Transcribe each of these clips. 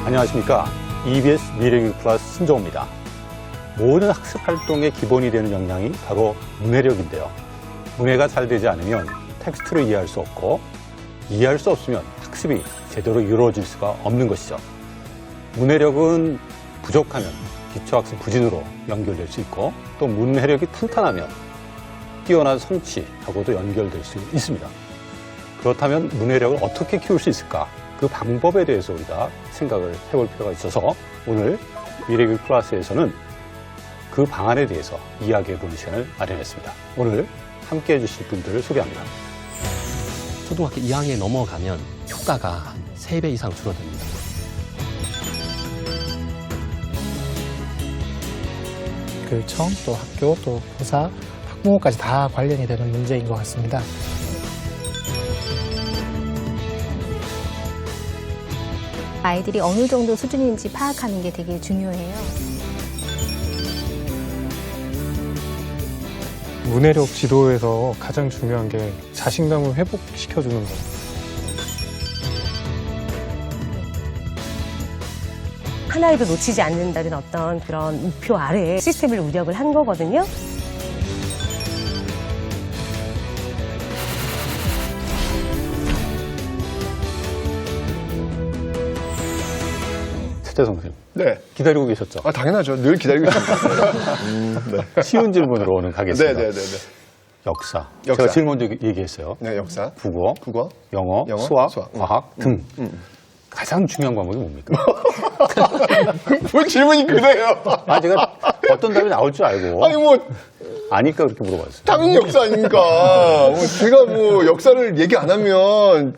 안녕하십니까. EBS 미래교육 플러스 신종호입니다. 모든 학습 활동의 기본이 되는 역량이 바로 문해력인데요. 문해가 잘 되지 않으면 텍스트를 이해할 수 없고, 이해할 수 없으면 학습이 제대로 이루어질 수가 없는 것이죠. 문해력은 부족하면 기초학습 부진으로 연결될 수 있고, 또 문해력이 탄탄하면 뛰어난 성취하고도 연결될 수 있습니다. 그렇다면 문해력을 어떻게 키울 수 있을까? 그 방법에 대해서 우리가 생각을 해볼 필요가 있어서 오늘 미래교육 클래스에서는 그 방안에 대해서 이야기해보는 시간을 마련했습니다. 오늘 함께 해주실 분들을 소개합니다. 초등학교 2학년에 넘어가면 효과가 한 3배 이상 줄어듭니다. 교육청, 또 학교, 또 교사, 학부모까지 다 관련이 되는 문제인 것 같습니다. 아이들이 어느 정도 수준인지 파악하는 게 되게 중요해요. 문해력 지도에서 가장 중요한 게 자신감을 회복시켜주는 거예요. 하나라도 놓치지 않는다는 어떤 그런 목표 아래에 시스템을 운영을 한 거거든요. 최재성 선생님. 네. 기다리고 계셨죠? 아, 당연하죠. 늘 기다리고 있습니다. 네. 쉬운 질문으로 오늘 가겠습니다. 네네네. 역사. 역사. 제가 제일 먼저 얘기했어요. 네, 역사. 국어, 국어, 영어, 영어, 수학, 수학. 과학 등 가장 중요한 과목이 뭡니까? 뭐 질문이 그래요? 아, 제가 어떤 답이 나올 줄 알고 아니, 뭐, 아니까 그렇게 물어봤어요. 당연히 역사 아닙니까? 뭐 제가 뭐 역사를 얘기 안 하면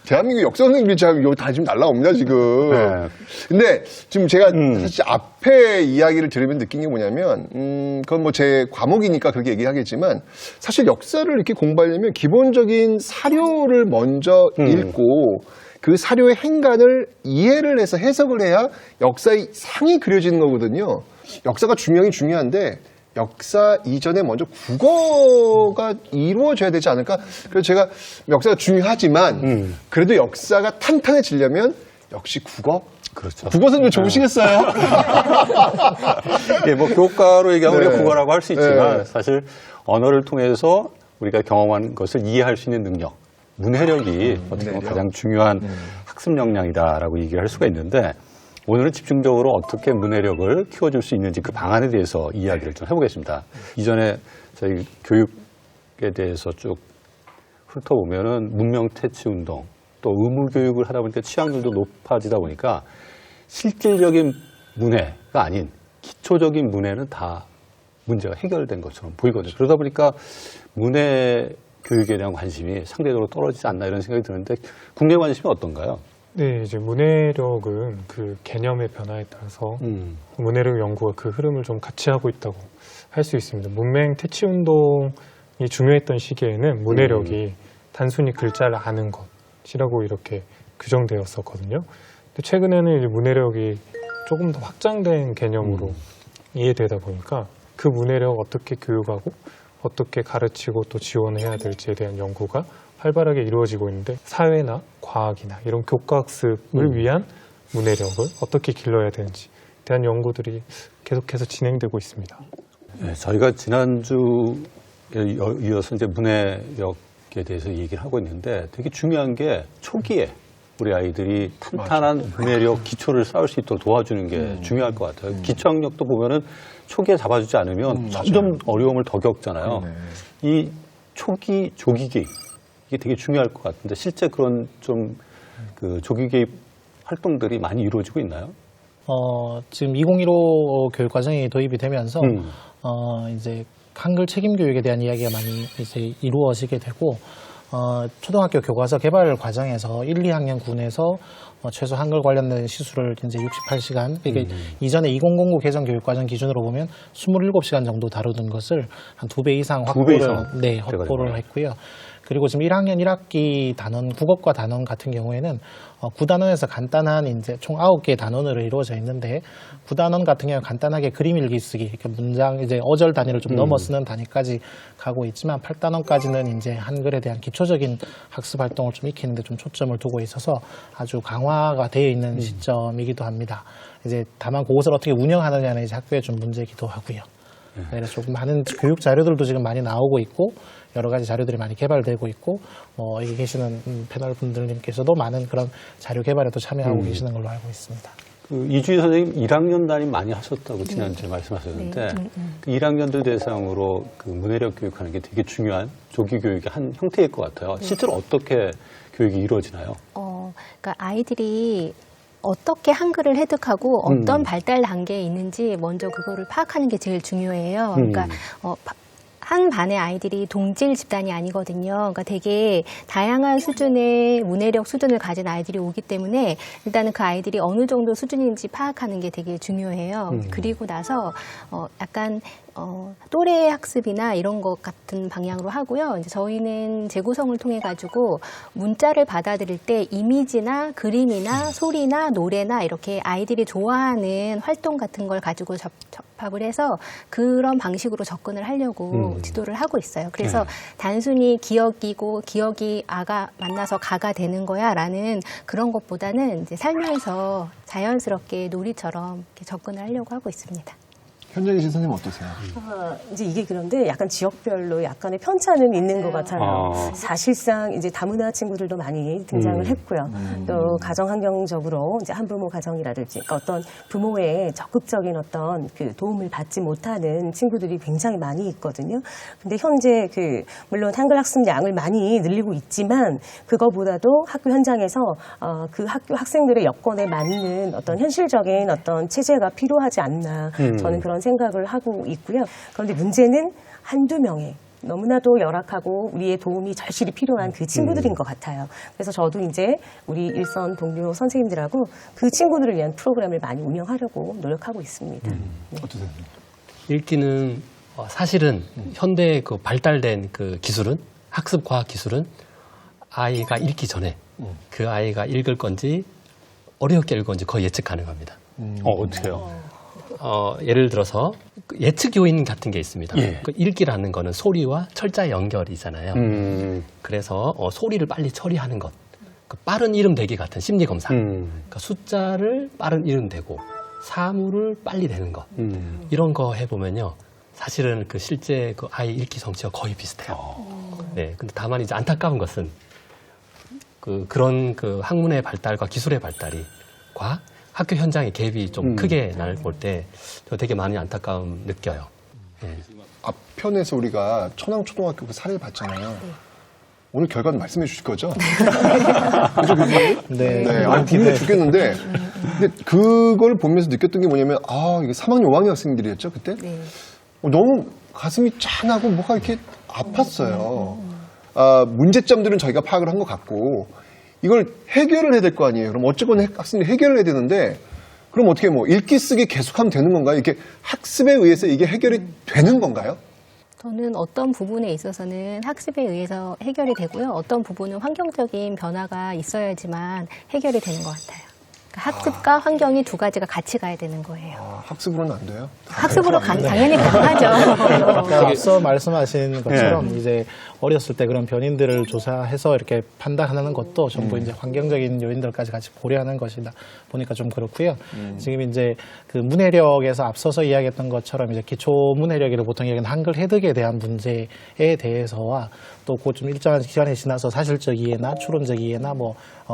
대한민국 역사 선생님들이 다 지금 날라옵니다, 지금. 네. 근데 지금 제가 사실 앞에 이야기를 들으면 느낀 게 뭐냐면, 그건 뭐 제 과목이니까 그렇게 얘기하겠지만, 사실 역사를 이렇게 공부하려면 기본적인 사료를 먼저 읽고, 그 사료의 행간을 이해를 해서 해석을 해야 역사의 상이 그려지는 거거든요. 역사가 중요한데, 역사 이전에 먼저 국어가 이루어져야 되지 않을까? 그래서 제가 역사가 중요하지만 그래도 역사가 탄탄해지려면 역시 국어? 그렇죠. 국어 선생님 좋으시겠어요? 예, 뭐 교과로 얘기하면 네. 우리가 국어라고 할 수 있지만 네. 사실 언어를 통해서 우리가 경험한 것을 이해할 수 있는 능력, 문해력이 어떻게 보면 문해력. 가장 중요한 학습 역량이다라고 얘기를 할 수가 있는데 오늘은 집중적으로 어떻게 문해력을 키워줄 수 있는지 그 방안에 대해서 이야기를 좀 해보겠습니다. 이전에 저희 교육에 대해서 쭉 훑어보면은 문명태치운동 또 의무교육을 하다 보니까 취향들도 높아지다 보니까 실질적인 문해가 아닌 기초적인 문해는 다 문제가 해결된 것처럼 보이거든요. 그러다 보니까 문해 교육에 대한 관심이 상대적으로 떨어지지 않나 이런 생각이 드는데 국내 관심이 어떤가요? 네, 이제 문해력은 그 개념의 변화에 따라서 문해력 연구가 그 흐름을 좀 같이 하고 있다고 할 수 있습니다. 문맹 퇴치 운동이 중요했던 시기에는 문해력이 단순히 글자를 아는 것이라고 이렇게 규정되었었거든요. 근데 최근에는 이제 문해력이 조금 더 확장된 개념으로 이해되다 보니까 그 문해력 어떻게 교육하고 어떻게 가르치고 또 지원해야 될지에 대한 연구가 활발하게 이루어지고 있는데 사회나 과학이나 이런 교과학습을 위한 문해력을 어떻게 길러야 되는지 대한 연구들이 계속해서 진행되고 있습니다. 네, 저희가 지난주에 이어서 이제 문해력에 대해서 얘기를 하고 있는데 되게 중요한 게 초기에 우리 아이들이 탄탄한 문해력 기초를 쌓을 수 있도록 도와주는 게 중요할 것 같아요. 기초학력도 보면은 초기에 잡아주지 않으면 점점 어려움을 더 겪잖아요. 이 초기 조기 개입 이게 되게 중요할 것 같은데 실제 그런 좀 그 조기 개입 활동들이 많이 이루어지고 있나요? 지금 2015 교육과정이 도입이 되면서 이제 한글 책임 교육에 대한 이야기가 많이 이제 이루어지게 되고 초등학교 교과서 개발 과정에서 1, 2학년 군에서 최소 한글 관련된 시수를 이제 68시간, 이게 이전에 2009 개정 교육과정 기준으로 보면 27시간 정도 다루던 것을 한 2배 이상 확보를, 이상? 네, 확보를 했고요. 그리고 지금 1학년 1학기 단원, 국어과 단원 같은 경우에는 9단원에서 간단한 이제 총 9개의 단원으로 이루어져 있는데 9단원 같은 경우 간단하게 그림 일기 쓰기, 이렇게 문장 이제 어절 단위를 좀 넘어 쓰는 단위까지 가고 있지만 8단원까지는 이제 한글에 대한 기초적인 학습 활동을 좀 익히는데 좀 초점을 두고 있어서 아주 강화가 되어 있는 시점이기도 합니다. 이제 다만 그것을 어떻게 운영하느냐는 이제 학교의 좀 문제이기도 하고요. 그래서 조금 많은 교육 자료들도 지금 많이 나오고 있고 여러 가지 자료들이 많이 개발되고 있고 여기 계시는 패널 분들님께서도 많은 그런 자료 개발에도 참여하고 계시는 걸로 알고 있습니다. 그 이주희 선생님 1학년 단위 많이 하셨다고 지난주에 말씀하셨는데 그 1학년들 대상으로 그 문해력 교육하는 게 되게 중요한 조기 교육의 한 형태일 것 같아요. 실제로 어떻게 교육이 이루어지나요? 그러니까 아이들이 어떻게 한글을 해득하고 어떤 발달 단계에 있는지 먼저 그거를 파악하는 게 제일 중요해요. 그러니까 한 반의 아이들이 동질 집단이 아니거든요. 그러니까 되게 다양한 수준의 문해력 수준을 가진 아이들이 오기 때문에 일단은 그 아이들이 어느 정도 수준인지 파악하는 게 되게 중요해요. 그리고 나서 약간 또래 학습이나 이런 것 같은 방향으로 하고요. 이제 저희는 재구성을 통해 가지고 문자를 받아들일 때 이미지나 그림이나 소리나 노래나 이렇게 아이들이 좋아하는 활동 같은 걸 가지고 접합을 해서 그런 방식으로 접근을 하려고 지도를 하고 있어요. 그래서 단순히 기억이 아가 만나서 가가 되는 거야라는 그런 것보다는 이제 살면서 자연스럽게 놀이처럼 이렇게 접근을 하려고 하고 있습니다. 현재 계신 선생님 어떠세요? 이제 이게 그런데 약간 지역별로 약간의 편차는 있는 것 같아요. 사실상 이제 다문화 친구들도 많이 등장을 했고요. 또 가정 환경적으로 이제 한부모 가정이라든지 그러니까 어떤 부모의 적극적인 어떤 그 도움을 받지 못하는 친구들이 굉장히 많이 있거든요. 근데 현재 물론 한글 학습 양을 많이 늘리고 있지만 그거보다도 학교 현장에서 그 학교 학생들의 여건에 맞는 어떤 현실적인 어떤 체제가 필요하지 않나 저는 그런 생각을 하고 있고요. 그런데 문제는 한두 명의 너무나도 열악하고 우리의 도움이 절실히 필요한 그 친구들인 것 같아요. 그래서 저도 이제 우리 일선 동료 선생님들하고 그 친구들을 위한 프로그램을 많이 운영하려고 노력하고 있습니다. 네. 어떠세요? 읽기는 사실은 현대 그 발달된 그 기술은 학습 과학 기술은 아이가 읽기 전에 그 아이가 읽을 건지 어렵게 읽을 건지 거의 예측 가능합니다. 어떻게요? 예를 들어서 예측 요인 같은 게 있습니다. 예. 그 읽기라는 거는 소리와 철자 연결이잖아요. 그래서 소리를 빨리 처리하는 것, 그 빠른 이름 대기 같은 심리 검사, 그러니까 숫자를 빠른 이름 대고 사물을 빨리 대는 것, 이런 거 해보면요, 사실은 그 실제 그 아이 읽기 성취와 거의 비슷해요. 네, 근데 다만 이제 안타까운 것은 그런 그 학문의 발달과 기술의 발달과 학교 현장의 갭이 좀 크게 날 볼 때 저 되게 많이 안타까움 느껴요. 네. 앞편에서 우리가 천왕초등학교 그 사례를 봤잖아요. 오늘 결과는 말씀해 주실 거죠? 그죠, 교수님? 네. 네. 아니, 궁금해 죽겠는데. 근데 그걸 보면서 느꼈던 게 뭐냐면, 이게 3학년, 5학년 학생들이었죠, 그때? 네. 너무 가슴이 짠하고 뭐가 이렇게 아팠어요. 문제점들은 저희가 파악을 한 것 같고, 이걸 해결을 해야 될 거 아니에요. 그럼 어쨌거나 학생들이 해결을 해야 되는데, 그럼 어떻게 읽기 쓰기 계속하면 되는 건가요? 이렇게 학습에 의해서 이게 해결이 되는 건가요? 저는 어떤 부분에 있어서는 학습에 의해서 해결이 되고요. 어떤 부분은 환경적인 변화가 있어야지만 해결이 되는 것 같아요. 그러니까 학습과 환경이 두 가지가 같이 가야 되는 거예요. 학습으로는 안 돼요? 학습으로 당연히 가능하죠. 아까 앞서 말씀하신 것처럼 이제 어렸을 때 그런 변인들을 조사해서 이렇게 판단하는 것도 전부 이제 환경적인 요인들까지 같이 고려하는 것이다 보니까 좀 그렇고요. 지금 이제 그 문해력에서 앞서서 이야기했던 것처럼 이제 기초 문해력이를 보통 얘기하는 한글 해득에 대한 문제에 대해서와 또 그 좀 일정한 기간이 지나서 사실적 이해나 추론적 이해나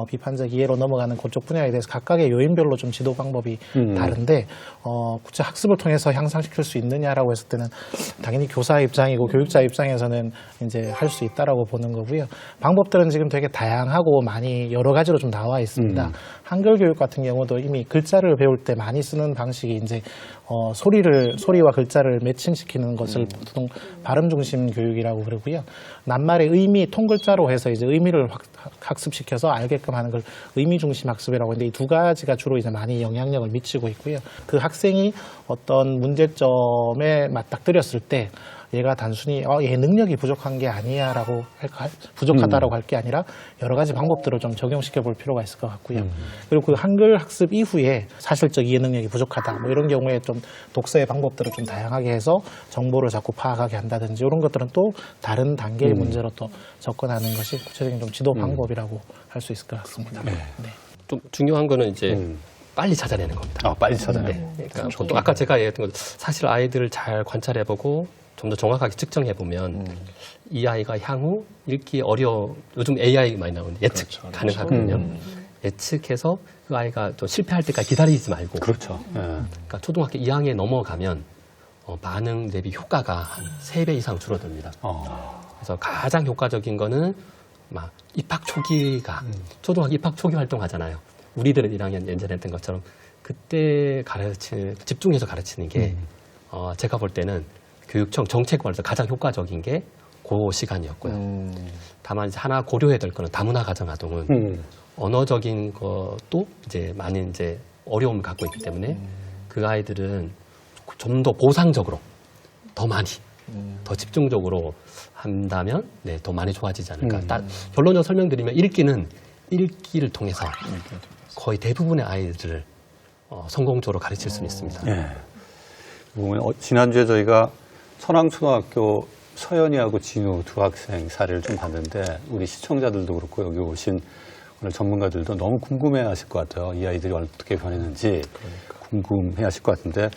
비판적 이해로 넘어가는 그쪽 분야에 대해서 각각의 요인별로 좀 지도 방법이 다른데 구체 학습을 통해서 향상시킬 수 있느냐라고 했을 때는 당연히 교사 입장이고 교육자 입장에서는 이제 할 수 있다라고 보는 거고요. 방법들은 지금 되게 다양하고 많이 여러 가지로 좀 나와 있습니다. 한글 교육 같은 경우도 이미 글자를 배울 때 많이 쓰는 방식이 이제 소리와 글자를 매칭시키는 것을 보통 발음 중심 교육이라고 그러고요. 낱말의 의미 통글자로 해서 이제 의미를 학습시켜서 알게끔 하는 걸 의미 중심 학습이라고 하는데 이 두 가지가 주로 이제 많이 영향력을 미치고 있고요. 그 학생이 어떤 문제점에 맞닥뜨렸을 때 얘가 단순히 얘 능력이 부족한 게 아니야라고 부족하다라고 할 게 아니라 여러 가지 방법들을 좀 적용시켜 볼 필요가 있을 것 같고요. 그리고 그 한글 학습 이후에 사실적 이해 능력이 부족하다 뭐 이런 경우에 좀 독서의 방법들을 좀 다양하게 해서 정보를 자꾸 파악하게 한다든지 이런 것들은 또 다른 단계의 문제로 또 접근하는 것이 구체적인 좀 지도 방법이라고 할 수 있을 것 같습니다. 네. 좀 중요한 거는 이제 빨리 찾아내는 겁니다. 빨리 찾아내. 그러니까 보통 아까 제가 얘기했던 것 사실 아이들을 잘 관찰해보고 좀 더 정확하게 측정해보면 이 아이가 향후 읽기 요즘 AI 많이 나오는데 예측 가능하거든요. 예측해서 그 아이가 또 실패할 때까지 기다리지 말고. 그렇죠. 그러니까 초등학교 2학년에 넘어가면 반응 대비 효과가 한 3배 이상 줄어듭니다. 그래서 가장 효과적인 거는 막 입학 초기가 초등학교 입학 초기 활동하잖아요. 우리들은 1학년 예전에 했던 것처럼 그때 집중해서 가르치는 게 제가 볼 때는 교육청 정책관에서 가장 효과적인 게 그 시간이었고요. 다만 이제 하나 고려해야 될 거는 다문화 가정 아동은 언어적인 것도 이제 많은 이제 어려움을 갖고 있기 때문에 그 아이들은 좀 더 보상적으로 더 많이 더 집중적으로 한다면 더 많이 좋아지지 않을까. 결론적으로 설명드리면 읽기를 통해서 거의 대부분의 아이들을 성공적으로 가르칠 수는 있습니다. 보면 지난주에 저희가 천왕초등학교 서연이하고 진우 두 학생 사례를 좀 봤는데 우리 시청자들도 그렇고 여기 오신 오늘 전문가들도 너무 궁금해하실 것 같아요. 이 아이들이 어떻게 변했는지 궁금해하실 것 같은데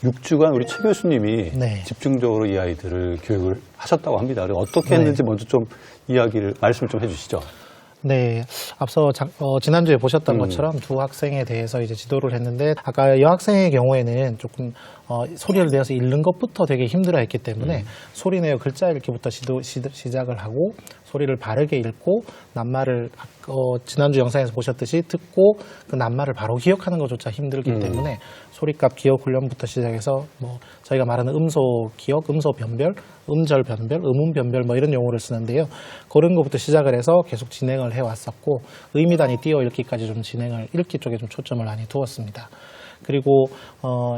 6주간 우리 최 교수님이 집중적으로 이 아이들을 교육을 하셨다고 합니다. 그리고 어떻게 했는지 먼저 좀 말씀을 좀 해주시죠. 네, 앞서 지난주에 보셨던 것처럼 두 학생에 대해서 이제 지도를 했는데 아까 여학생의 경우에는 조금 소리를 내어서 읽는 것부터 되게 힘들어했기 때문에 소리 내어 글자 읽기부터 시작을 하고 소리를 바르게 읽고 낱말을 지난주 영상에서 보셨듯이 듣고 그 낱말을 바로 기억하는 것조차 힘들기 때문에 소리값 기억 훈련부터 시작해서 뭐 저희가 말하는 음소 기억, 음소 변별, 음절 변별, 음운 변별 뭐 이런 용어를 쓰는데요. 그런 것부터 시작을 해서 계속 진행을 해왔었고 의미 단위 띄어 읽기까지 좀 읽기 쪽에 좀 초점을 많이 두었습니다. 그리고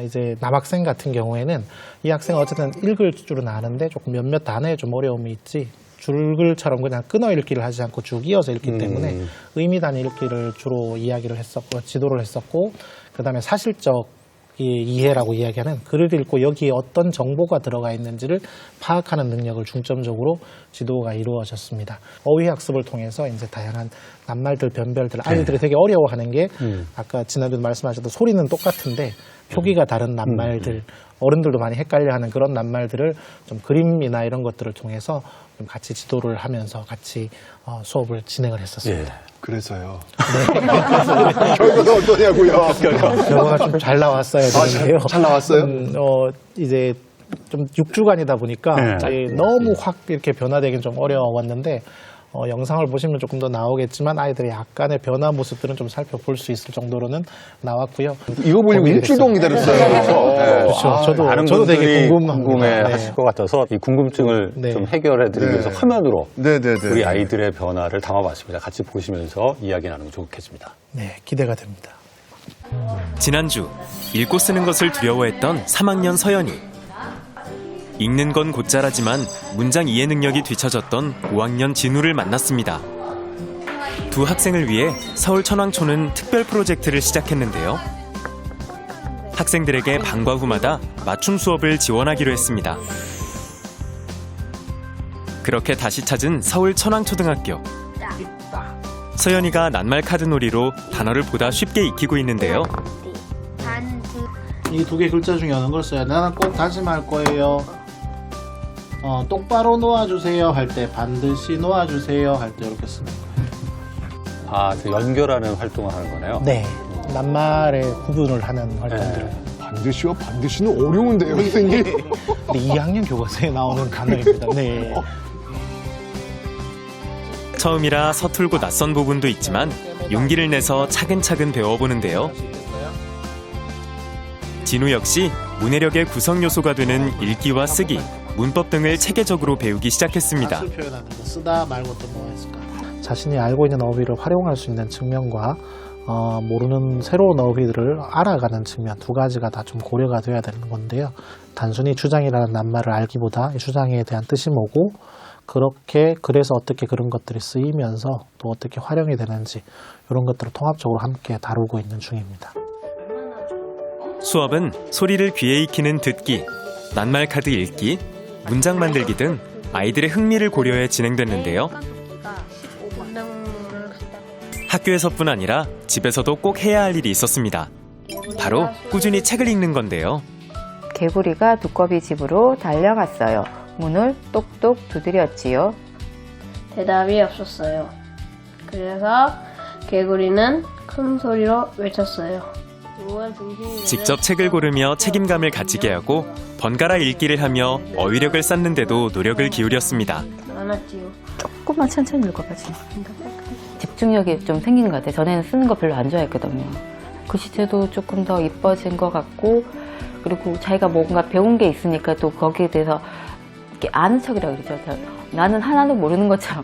이제 남학생 같은 경우에는 이 학생은 어쨌든 읽을 줄은 아는데 조금 몇몇 단어에 좀 어려움이 있지 줄글처럼 그냥 끊어 읽기를 하지 않고 쭉 이어서 읽기 때문에 의미 단위 읽기를 주로 이야기를 했었고 지도를 했었고 그다음에 사실적 이해라고 이야기하는 글을 읽고 여기에 어떤 정보가 들어가 있는지를 파악하는 능력을 중점적으로 지도가 이루어졌습니다. 어휘 학습을 통해서 이제 다양한 낱말들, 변별들 아이들이 되게 어려워하는 게 아까 지난주에 말씀하셨던 소리는 똑같은데 표기가 다른 낱말들 어른들도 많이 헷갈려하는 그런 낱말들을 좀 그림이나 이런 것들을 통해서 좀 같이 지도를 하면서 같이 수업을 진행을 했었습니다. 그래서요. 결과가 어떠냐고요? 결과가 좀 잘 나왔어야 되는데요. 잘 나왔어요? 이제 좀 6주간이다 보니까 너무 확 이렇게 변화되긴 좀 어려웠는데 영상을 보시면 조금 더 나오겠지만 아이들의 약간의 변화 모습들은 좀 살펴볼 수 있을 정도로는 나왔고요. 이거 보려고 일주일 동안 기다렸어요. 그렇죠. 많은 저도 되게 궁금해하실 것 같아서 이 궁금증을 좀 해결해드리기 위해서 화면으로 우리 아이들의 변화를 담아봤습니다. 같이 보시면서 이야기 나누면 좋겠습니다. 네, 기대가 됩니다. 지난주 읽고 쓰는 것을 두려워했던 3학년 서연이 읽는 건 곧잘하지만 문장 이해 능력이 뒤처졌던 5학년 진우를 만났습니다. 두 학생을 위해 서울 천왕초는 특별 프로젝트를 시작했는데요. 학생들에게 방과 후마다 맞춤 수업을 지원하기로 했습니다. 그렇게 다시 찾은 서울 천왕초등학교. 서연이가 낱말 카드 놀이로 단어를 보다 쉽게 익히고 있는데요. 이 두 개 글자 중에 어느 걸 써야 나는 꼭 다짐할 거예요. 똑바로 놓아주세요 할 때 반드시 놓아주세요 할 때 이렇게 쓰는 거예요. 그래서 연결하는 활동을 하는 거네요. 네, 낱말의 구분을 하는 활동들. 반드시와 반드시는 어려운데요, 선생님. 근데 2학년 교과서에 나오는 단어입니다. 네. 처음이라 서툴고 낯선 부분도 있지만 용기를 내서 차근차근 배워보는데요. 진우 역시 문해력의 구성 요소가 되는 읽기와 쓰기, 문법 등을 체계적으로 배우기 시작했습니다. 표현하는 거 쓰다 말고 또 뭐가 있을까? 자신이 알고 있는 어휘를 활용할 수 있는 측면과 모르는 새로운 어휘들을 알아가는 측면 두 가지가 다 좀 고려가 돼야 되는 건데요. 단순히 주장이라는 낱말을 알기보다 이 주장에 대한 뜻이 뭐고 그래서 어떻게 그런 것들이 쓰이면서 또 어떻게 활용이 되는지 이런 것들을 통합적으로 함께 다루고 있는 중입니다. 수업은 소리를 귀에 익히는 듣기, 낱말 카드 읽기, 문장 만들기 등 아이들의 흥미를 고려해 진행됐는데요. 학교에서뿐 아니라 집에서도 꼭 해야 할 일이 있었습니다. 바로 꾸준히 책을 읽는 건데요. 개구리가 두꺼비 집으로 달려갔어요. 문을 똑똑 두드렸지요. 대답이 없었어요. 그래서 개구리는 큰 소리로 외쳤어요. 직접 책을 고르며 책임감을 가지게 하고 번갈아 읽기를 하며 어휘력을 쌓는 데도 노력을 기울였습니다. 많았지요. 조금만 천천히 읽어봐지. 집중력이 좀 생긴 것 같아요. 전에는 쓰는 거 별로 안 좋아했거든요. 글씨체도 조금 더 이뻐진 것 같고 그리고 자기가 뭔가 배운 게 있으니까 또 거기에 대해서 이렇게 아는 척이라고 그러죠. 나는 하나도 모르는 것처럼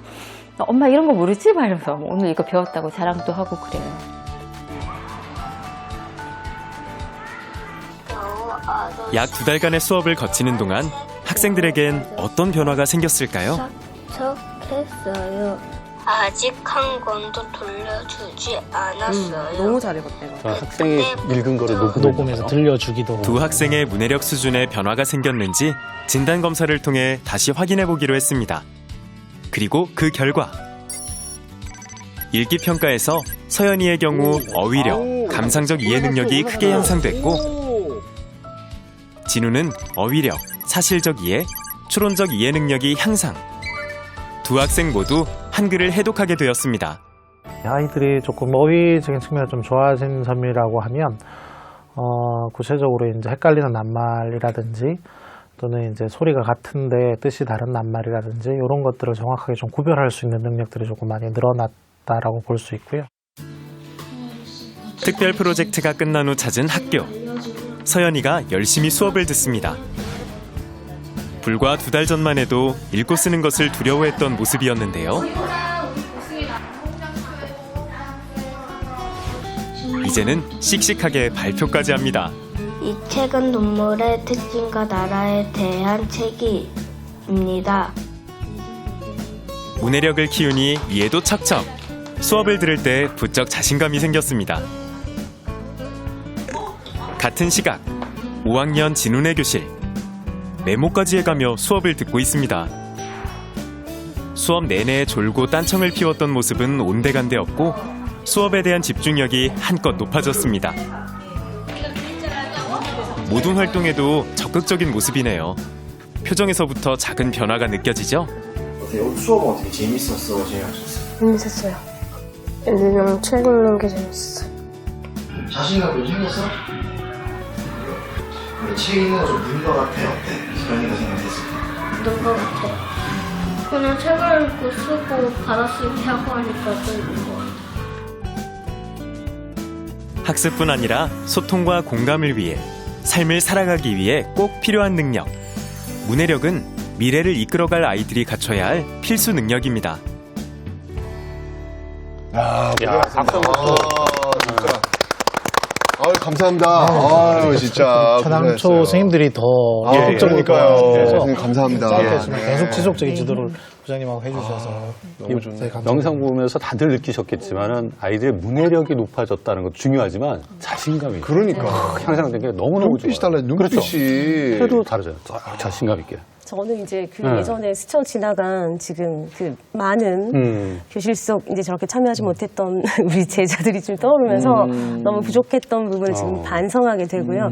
엄마 이런 거 모르지? 막 이러면서 오늘 이거 배웠다고 자랑도 하고 그래요. 약 2달간의 수업을 거치는 동안 학생들에겐 어떤 변화가 생겼을까요? 척했어요. 아직 한 권도 돌려주지 않았어요. 너무 잘해봤대요. 학생이 읽은 거를 녹음해서 들려주기도 두 학생의 문해력 수준에 변화가 생겼는지 진단 검사를 통해 다시 확인해 보기로 했습니다. 그리고 그 결과 읽기 평가에서 서연이의 경우 어휘력, 감상적 이해 능력이 크게 향상됐고 진우는 어휘력, 사실적 이해, 추론적 이해 능력이 향상. 두 학생 모두 한글을 해독하게 되었습니다. 아이들이 조금 어휘적인 측면이 좀 좋아진 점이라고 하면 구체적으로 이제 헷갈리는 낱말이라든지 또는 이제 소리가 같은데 뜻이 다른 낱말이라든지 이런 것들을 정확하게 좀 구별할 수 있는 능력들이 조금 많이 늘어났다라고 볼 수 있고요. 특별 프로젝트가 끝난 후 찾은 학교. 서연이가 열심히 수업을 듣습니다. 불과 2달 전만 해도 읽고 쓰는 것을 두려워했던 모습이었는데요. 이제는 씩씩하게 발표까지 합니다. 이 책은 동물의 특징과 나라에 대한 책입니다. 문해력을 키우니 이해도 척척. 수업을 들을 때 부쩍 자신감이 생겼습니다. 같은 시각 5학년 진훈의 교실. 메모까지 해가며 수업을 듣고 있습니다. 수업 내내 졸고 딴청을 피웠던 모습은 온데간데 없고 수업에 대한 집중력이 한껏 높아졌습니다. 모든 활동에도 적극적인 모습이네요. 표정에서부터 작은 변화가 느껴지죠? 오늘 수업은 어떻게 재밌었어? 재밌었어요. 애들이랑 책 읽는 게 재밌었어요. 자신감 좀 생겼어? 책 읽는 거 좀 는 것 같아? 어때? 기관이가 생각했을 때. 는것 같아. 그냥 책을 읽고 쓰고 받아쓰기 하고 하니까 좀 있는 것 같아. 학습뿐 아니라 소통과 공감을 위해 삶을 살아가기 위해 꼭 필요한 능력. 문해력은 미래를 이끌어갈 아이들이 갖춰야 할 필수 능력입니다. 진짜. 아유, 감사합니다. 아유, 진짜. 초당초 선생님들이 더 적극적으로 그러니까요. 도와주셔서 선생님 감사합니다. 계속 지속적인 지도를 부장님하고 해주셔서 너무 좋네. 감사합니다. 영상 보면서 다들 느끼셨겠지만은 아이들의 문해력이 높아졌다는 것도 중요하지만 자신감이 그러니까. 향상된 게 너무너무 눈빛이 좋아요. 달라요, 눈빛이. 태도 다르잖아요. 자신감 있게. 저는 이제 그 네. 예전에 스쳐 지나간 지금 그 많은 교실 속 이제 저렇게 참여하지 못했던 우리 제자들이 좀 떠오르면서 너무 부족했던 부분을 지금 반성하게 되고요.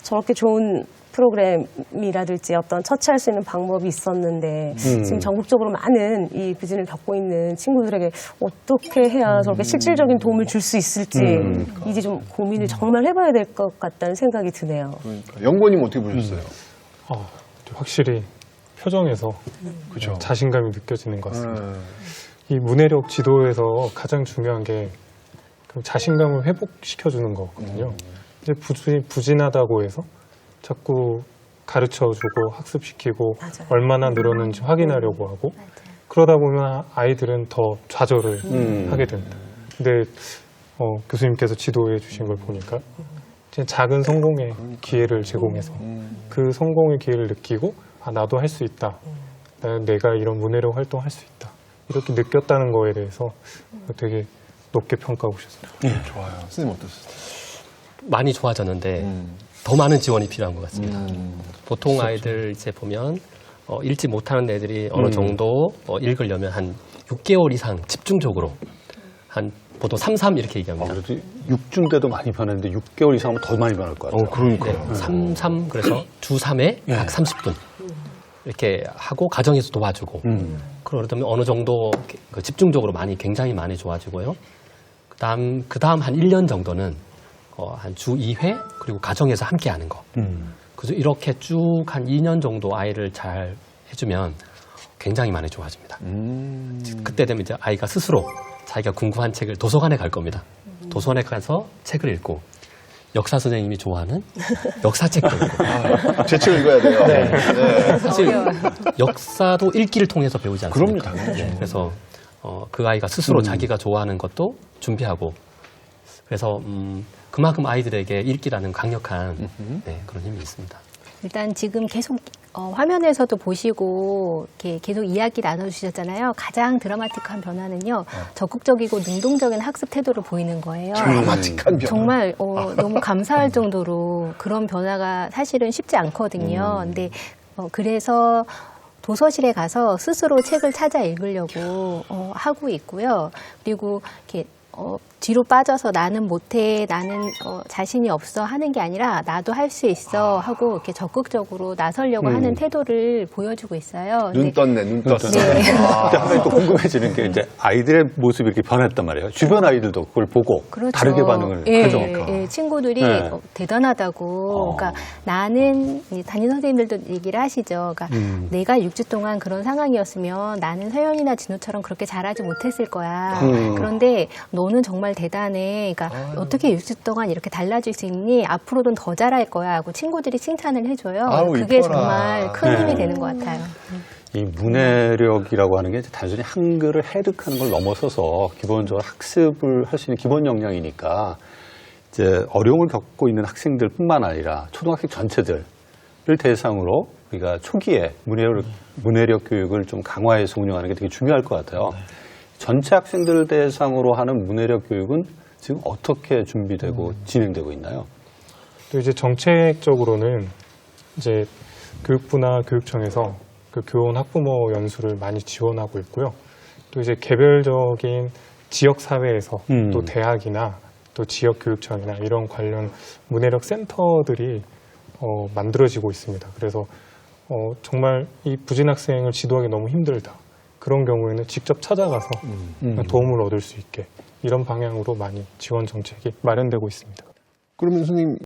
저렇게 좋은 프로그램이라든지 어떤 처치할 수 있는 방법이 있었는데 지금 전국적으로 많은 이 부진을 겪고 있는 친구들에게 어떻게 해야 저렇게 실질적인 도움을 줄 수 있을지 이제 좀 고민을 정말 해봐야 될 것 같다는 생각이 드네요. 그러니까. 연구원님 어떻게 보셨어요? 확실히 표정에서 그죠. 자신감이 느껴지는 것 같습니다. 이 문해력 지도에서 가장 중요한 게 그 자신감을 회복시켜주는 거거든요. 이제 부진하다고 해서 자꾸 가르쳐주고 학습시키고 맞아요. 얼마나 늘었는지 확인하려고 하고 그러다 보면 아이들은 더 좌절을 하게 됩니다. 근데 교수님께서 지도해 주신 걸 보니까 작은 성공의 기회를 제공해서 그 성공의 기회를 느끼고 나도 할 수 있다. 내가 이런 문해력 활동할 수 있다. 이렇게 느꼈다는 거에 대해서 되게 높게 평가하고 싶습니다. 좋아요. 선생님 어떠세요? 많이 좋아졌는데 더 많은 지원이 필요한 것 같습니다. 보통 아이들 이제 보면 읽지 못하는 애들이 어느 정도 읽으려면 한 6개월 이상 집중적으로 한 보통 3 이렇게 얘기합니다. 그래도 6주인데도 많이 변했는데 6개월 이상은 더 많이 변할 것 같아요. 그러니까요. 3 그래서 주 3회 각 30분 이렇게 하고 가정에서 도와주고 그러다 보면 어느 정도 그 집중적으로 굉장히 많이 좋아지고요. 그다음 한 1년 정도는 한 주 2회 그리고 가정에서 함께 하는 거. 그래서 이렇게 쭉 한 2년 정도 아이를 잘 해주면 굉장히 많이 좋아집니다. 그때 되면 이제 아이가 스스로 자기가 궁금한 책을 도서관에 갈 겁니다. 도서관에 가서 책을 읽고 역사 선생님이 좋아하는 역사책도 읽고. 제 책을 읽어야 돼요. 네. 사실 역사도 읽기를 통해서 배우지 않습니까? 그럼요, 당연히. 그래서 그 아이가 스스로 자기가 좋아하는 것도 준비하고 그래서 그만큼 아이들에게 읽기라는 강력한 그런 힘이 있습니다. 일단 지금 계속 화면에서도 보시고 이렇게 계속 이야기 나눠주셨잖아요. 가장 드라마틱한 변화는요. 적극적이고 능동적인 학습 태도를 보이는 거예요. 드라마틱한 변화. 정말 너무 감사할 정도로 그런 변화가 사실은 쉽지 않거든요. 근데 그래서 도서실에 가서 스스로 책을 찾아 읽으려고 하고 있고요. 그리고 이렇게 뒤로 빠져서 나는 못해, 나는 자신이 없어 하는 게 아니라 나도 할 수 있어 하고 이렇게 적극적으로 나서려고 하는 태도를 보여주고 있어요. 눈 떴네, 눈 떴어. 네. 근데 한 가지 또 궁금해지는 게 이제 아이들의 모습이 이렇게 변했단 말이에요. 주변 아이들도 그걸 보고 그렇죠. 다르게 반응을 하죠. 예, 친구들이 대단하다고. 그러니까 나는 담임 선생님들도 얘기를 하시죠. 그러니까 내가 6주 동안 그런 상황이었으면 나는 서연이나 진우처럼 그렇게 잘하지 못했을 거야. 그런데 너는 정말 대단해. 그러니까 어떻게 6주 동안 이렇게 달라질 수 있니? 앞으로는 더 잘할 거야 하고 친구들이 칭찬을 해줘요. 그게 이뻐라. 정말 큰 힘이 되는 것 같아요. 이 문해력이라고 하는 게 단순히 한글을 해득하는 걸 넘어서서 기본적으로 학습을 할 수 있는 기본 역량이니까 이제 어려움을 겪고 있는 학생들뿐만 아니라 초등학생 전체들을 대상으로 우리가 초기에 문해력 교육을 좀 강화해서 운영하는 게 되게 중요할 것 같아요. 전체 학생들을 대상으로 하는 문해력 교육은 지금 어떻게 준비되고 진행되고 있나요? 또 이제 정책적으로는 이제 교육부나 교육청에서 그 교원 학부모 연수를 많이 지원하고 있고요. 또 이제 개별적인 지역 사회에서 또 대학이나 또 지역 교육청이나 이런 관련 문해력 센터들이 만들어지고 있습니다. 그래서 정말 이 부진 학생을 지도하기 너무 힘들다. 그런 경우에는 직접 찾아가서 도움을 얻을 수 있게 이런 방향으로 많이 지원 정책이 마련되고 있습니다. 그러면 선생님